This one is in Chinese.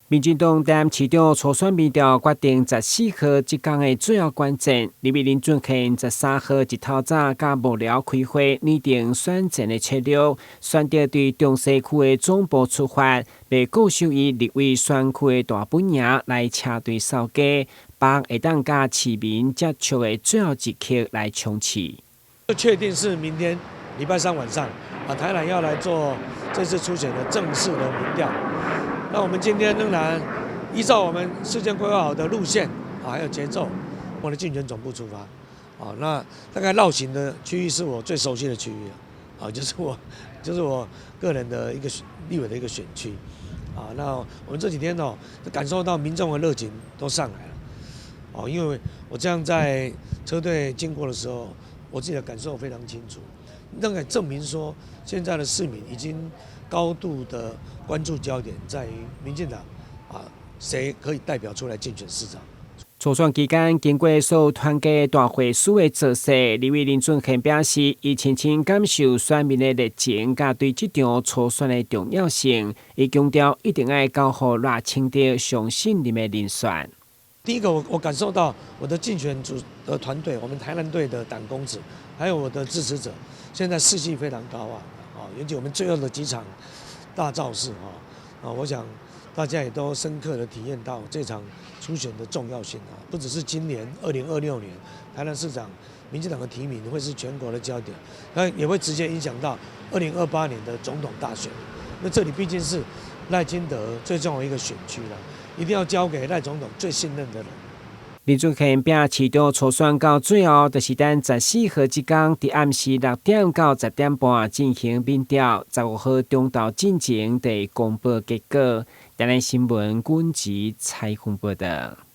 民進黨擔市長初選民調決定14號即天的最後關鍵，立委林俊憲13號一透早甲幕僚開會擬定選戰的策略，選擇對中西區的總部出發，被固守於立委選區的大本營來車隊掃街，把會當甲市民接觸的最後一刻來衝刺。確定是明天禮拜三晚上，台南要來做這次初選的正式的民調。那我們今天仍然依照我們事先規劃好的路線還有節奏，我的競選總部出發。那大概繞行的區域是我最熟悉的區域了，就是我個人的一個立委的一個選區。那我們這幾天感受到民眾的熱情都上來了。因為我這樣在車隊經過的時候，我自己的感受非常清楚，那個證明說現在的市民已經高度的關注焦點在於民進黨誰可以代表出來競選市長。初選期間，經過所有團結大會師的作勢，立委林俊憲表示，伊深深感受選民的熱情，甲對這場初選的重要性。伊強調，一定要交予熱情的、相信任的人選。第一個，我感受到我的競選組的團隊，我們台南隊的黨公子，還有我的支持者，現在士氣非常高昂。尤其我們最後的幾場大造勢我想大家也都深刻的體驗到這場初選的重要性不只是今年2026年台南市長民進黨的提名會是全國的焦點，那也會直接影響到2028年的總統大選。那這裡畢竟是賴清德最重要的一個選區了，一定要交給賴總統最信任的人。林俊憲拼市長初選到最後，就是等14號這天，在暗時6點到10點半進行民調，15號中晝進前得公布結果。台南新聞阮吉採訪報道。